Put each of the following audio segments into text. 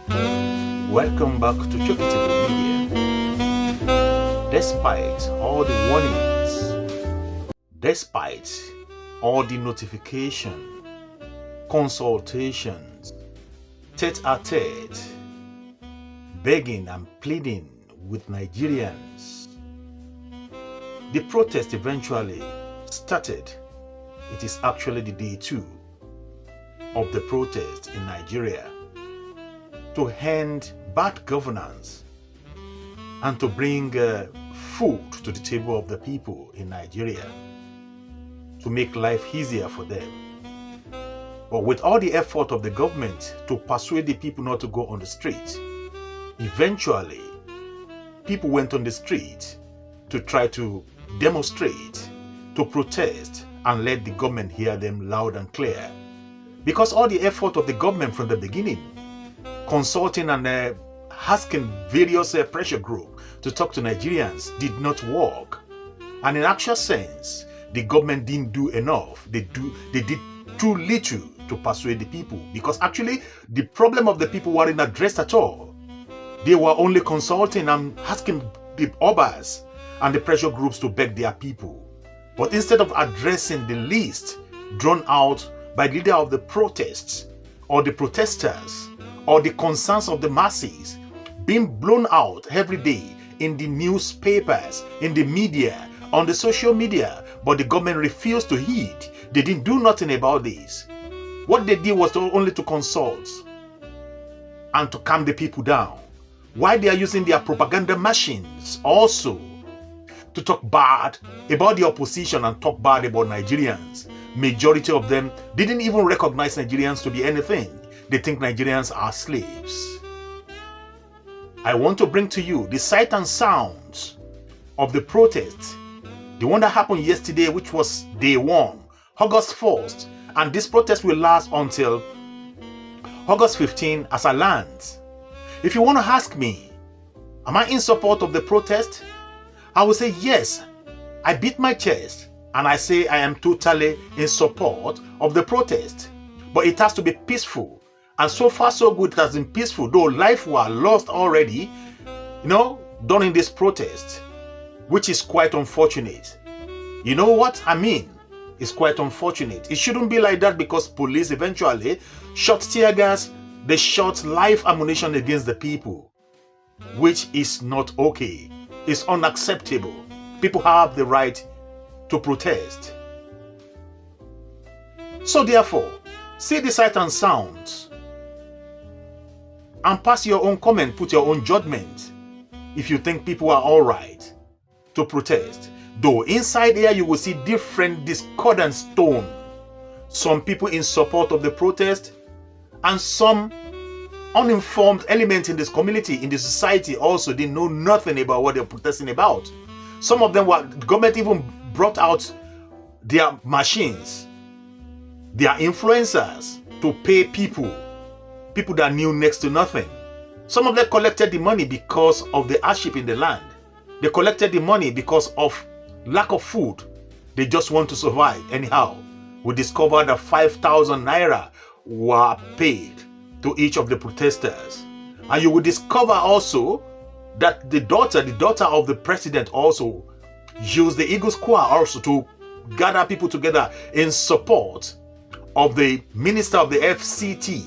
Welcome back to Chokitable Media. Despite all the warnings, despite all the notification, consultations, tete-a-tete, begging and pleading with Nigerians, the protest eventually started. It is actually the day 2 of the protest in Nigeria to end bad governance and to bring food to the table of the people in Nigeria, to make life easier for them. But with all the effort of the government to persuade the people not to go on the street, eventually people went on the street to try to demonstrate, to protest, and let the government hear them loud and clear. Because all the effort of the government from the beginning, consulting and asking various pressure groups to talk to Nigerians, did not work. And in actual sense, the government didn't do enough. They did too little to persuade the people, because actually the problem of the people weren't addressed at all. They were only consulting and asking the obas and the pressure groups to beg their people. But instead of addressing the list drawn out by the leader of the protests or the protesters or the concerns of the masses being blown out every day in the newspapers, in the media, on the social media, but the government refused to heed. They didn't do nothing about this. What they did was only to consult and to calm the people down. Why they are using their propaganda machines also to talk bad about the opposition and talk bad about Nigerians. Majority of them didn't even recognize Nigerians to be anything. They think Nigerians are slaves. I want to bring to you the sight and sounds of the protest, the one that happened yesterday, which was day 1, August 1st, and this protest will last until August 15 as I land. If you want to ask me, am I in support of the protest? I will say yes. I beat my chest and I say I am totally in support of the protest. But it has to be peaceful. And so far so good, it has been peaceful, though life was lost already, during this protest, which is quite unfortunate. You know what I mean? It's quite unfortunate. It shouldn't be like that, because police eventually shot tear gas, they shot live ammunition against the people, which is not okay. It's unacceptable. People have the right to protest. So therefore, see the sight and sounds and pass your own comment, put your own judgment if you think people are all right to protest. Though inside here you will see different discordant tone. Some people in support of the protest and some uninformed element in this community, in the society also didn't know nothing about what they're protesting about. Some of them were, the government even brought out their machines, their influencers to pay people that knew next to nothing. Some of them collected the money because of the hardship in the land. They collected the money because of lack of food. They just want to survive anyhow. We discovered that 5,000 naira were paid to each of the protesters. And you will discover also that the daughter of the president also used the Eagle Square also to gather people together in support of the minister of the FCT,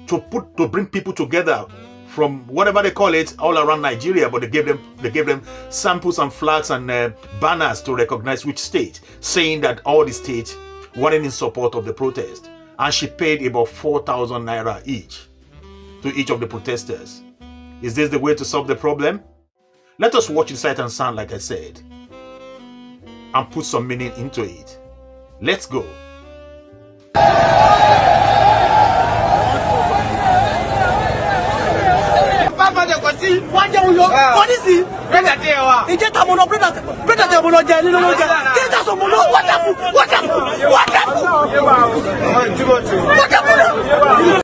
to bring people together from whatever they call it all around Nigeria. But they gave them samples and flags and banners to recognize which state, saying that all the states weren't in support of the protest. And she paid about 4,000 naira each to each of the protesters. Is this the way to solve the problem? Let us watch the sight and sound, like I said, and put some meaning into it. Let's go.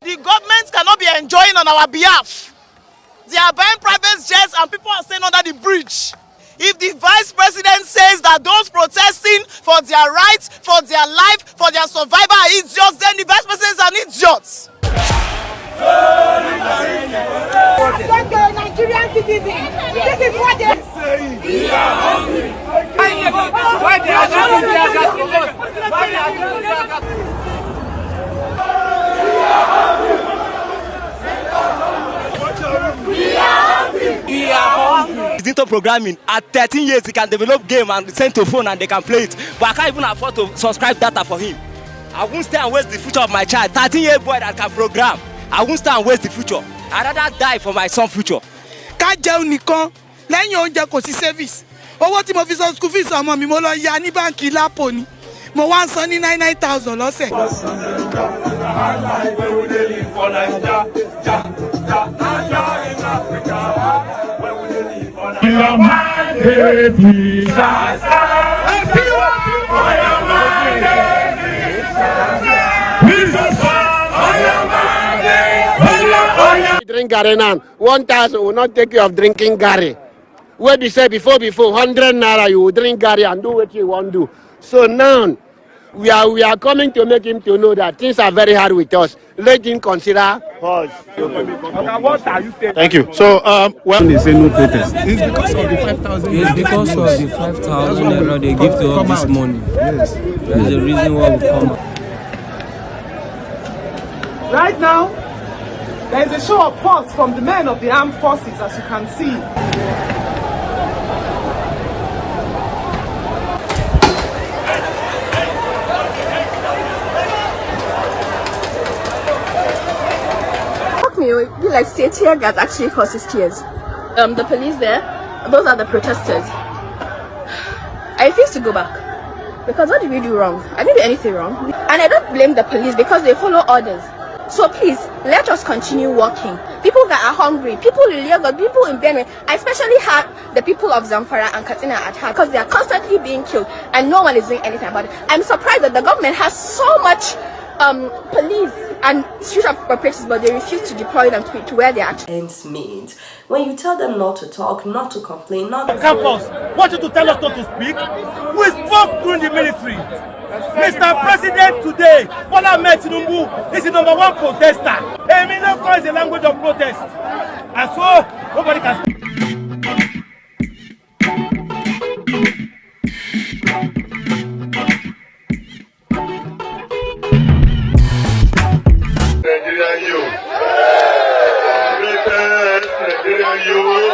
The government cannot be enjoying on our behalf. They are buying private jets and people are staying under the bridge. If the vice president says that those protesting for their rights, for their life, for their survival are idiots, then the vice president is an idiot. citizens. This is what they say. We are hungry. Why they are It's into programming. At 13 years, he can develop game and send to phone and they can play it. But I can't even afford to subscribe data for him. I won't stay and waste the future of my child. 13-year boy that can program. I won't stay and waste the future. I'd rather die for my son's future. Can't jẹun nìkan lẹ́yìn oúnjẹ kò sí service. Owó tí mo fi san school fees ọmọ mi mo lọ ya ní báǹkì lápò ni. Mo wá ń san ní 99,000 lọ́sẹ̀. Drink Gary now. 1,000 will not take care of drinking Gary. What we say before 100 naira you will drink Gary and do what you want to do. So now we are coming to make him to know that things are very hard with us. Let him consider us. Thank you. So, well, they say no protest. It's because of the 5,000. It's because of the 5,000 naira they give to us this money. Yes. That's the reason why we come out. Right now, there is a show of force from the men of the armed forces, as you can see. Me, it would be like say tear gas actually causes tears. The police there, those are the protesters. I refuse to go back because what did we do wrong? I didn't do anything wrong, and I don't blame the police because they follow orders. So please let us continue working. People that are hungry, people in Lagos, people in Benue, I especially have the people of Zamfara and Katsina at heart because they are constantly being killed and no one is doing anything about it. I'm surprised that the government has so much police and street operators, but they refuse to deploy them to where they actually ends meet. When you tell them not to talk, not to complain, not to campus, want you to tell us not to speak? We spoke during the military. Mr. President, today, Bola Ahmed Tinubu is the #1 protester. A million is the language of protest. And so, nobody can speak. Nigerian youth. Nigerian youth.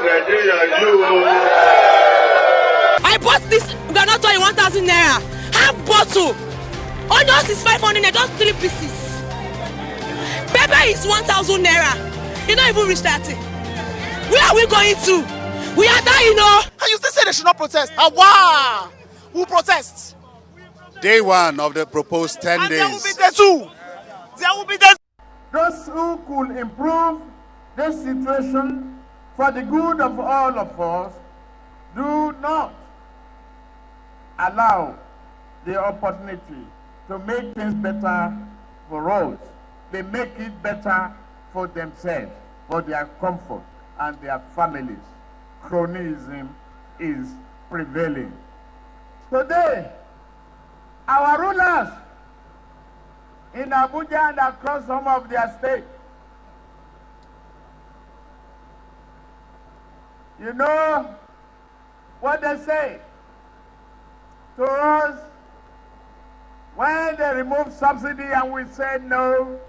Nigerian youth. I bought this granola in 1,000 naira. Half bottle. Onions is 500 naira, just 3 pieces. Pepper is 1,000 naira. You don't even reach 30. Where are we going to? We are dying, no. And you still say they should not protest? Wow! Who protests? Day 1 of the proposed 10 and days. There will be day 2. There will be day. Those who could improve this situation for the good of all of us do not allow the opportunity to make things better for us. They make it better for themselves, for their comfort and their families. Cronyism is prevailing. Today, our rulers in Abuja and across some of their states, you know what they say to us when they remove subsidy and we say no.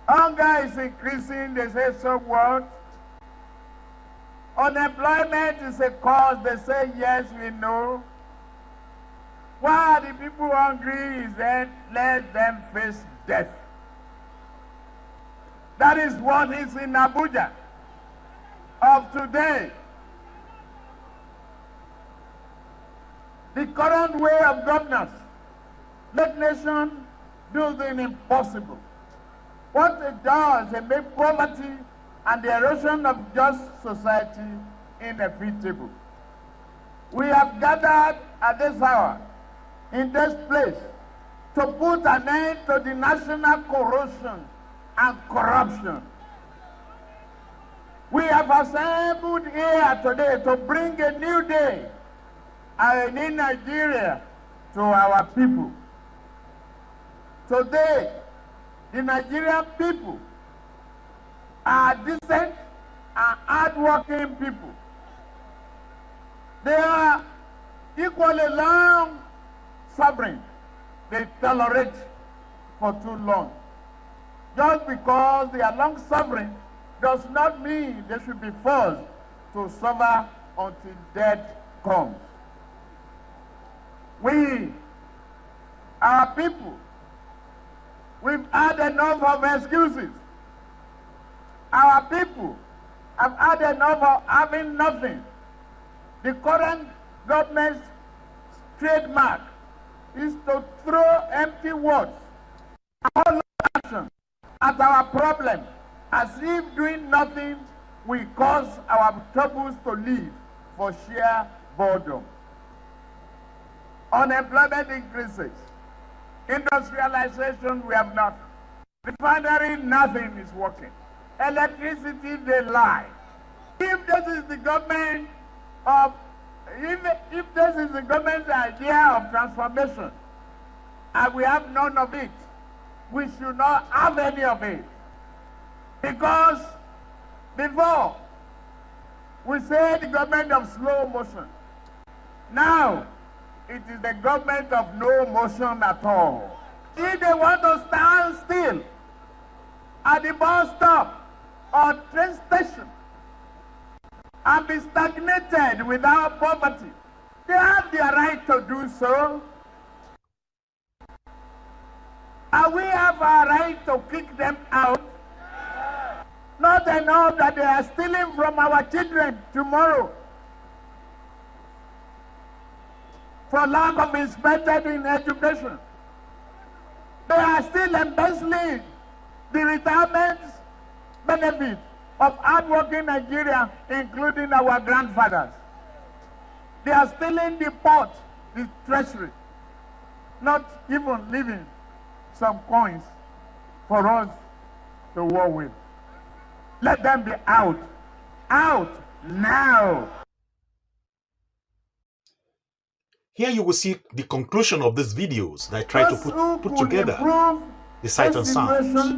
Hunger is increasing, they say, so what? Unemployment is a cause, they say, yes, we know. Why are the people hungry? Is then let them face death. That is what is in Abuja of today. The current way of governance, let nations do the impossible. What it does, it makes poverty and the erosion of just society inevitable. We have gathered at this hour in this place to put an end to the national corruption and corruption. We have assembled here today to bring a new day in Nigeria to our people. Today, The Nigerian people are decent and hardworking people. They are equally long suffering. They tolerate for too long. Just because they are long suffering does not mean they should be forced to suffer until death comes. We, our people, we've had enough of excuses. Our people have had enough of having nothing. The current government's trademark is to throw empty words, all action at our problem, as if doing nothing will cause our troubles to live for sheer boredom. Unemployment increases. Industrialization, we have nothing. Refinery, nothing is working. Electricity, they lie. If this is the government of, if this is the government's idea of transformation, and we have none of it, we should not have any of it. Because before, we say the government of slow motion. Now, it is the government of no motion at all. If they want to stand still at the bus stop or train station and be stagnated without poverty, they have the right to do so. And we have a right to kick them out. Not enough that they are stealing from our children tomorrow for lack of investment in education. They are still embezzling the retirement benefit of hardworking Nigerians, including our grandfathers. They are stealing the port, the treasury, not even leaving some coins for us to war with. Let them be out. Out now. Here you will see the conclusion of these videos that I try to put together the sight and sounds.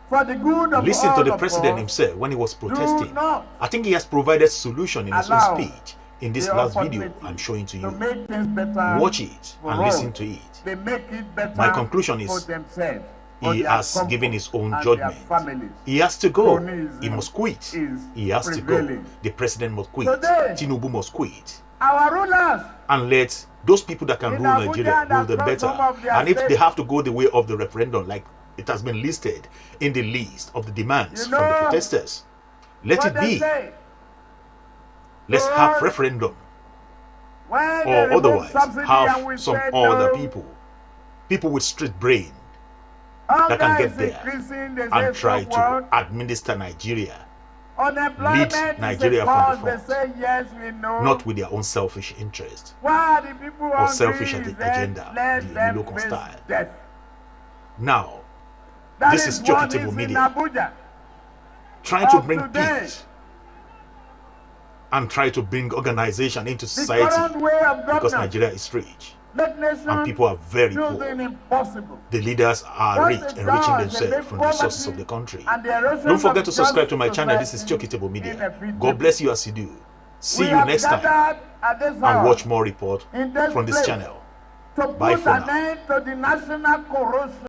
For the good of Listen all to the of president us, himself when he was protesting. not I think he has provided solution in his own allow speech in this the last video opportunity I'm showing to to you. make things better Watch it for and us. listen to it. They make it better My conclusion for is themselves, for he their has comfort given his own and judgment. their families. He has to go. Cronyism He must quit. is He has to go. prevailing. The president must quit. Today, Tinubu must quit. Our rulers And let those people that can in rule Abuja Nigeria and rule them across some better. of their And if they states, have to go the way of the referendum, like it has been listed in the list of the demands you from the know protesters, let what it they be. say, Let's have referendum, when they or remove otherwise subsidy and we have some say other no, people with straight brain hunger that can get is there increasing, they and say try so to what? administer Nigeria, Unemployment lead Nigeria is a from cause, the they front, say yes, we know. not with their own selfish interest Why are the people or hungry? selfish Is agenda, let the them local face style. death. Now, That this is what Chokitable is Media, in Abuja. trying to Of bring today. peace and try to bring organization into The society, current way of because governance Nigeria is rich make nation and people are very do poor. the impossible. The leaders are What rich, it enriching does, they themselves make from the resources of poverty the country. and the erosion Don't forget of to subscribe to my just channel. This is society Chokitable Media. inevitable. God bless you as you do. See We you have next time gathered at this and hour watch more report in this from this place channel. to Bye put for an now. end to the national corruption.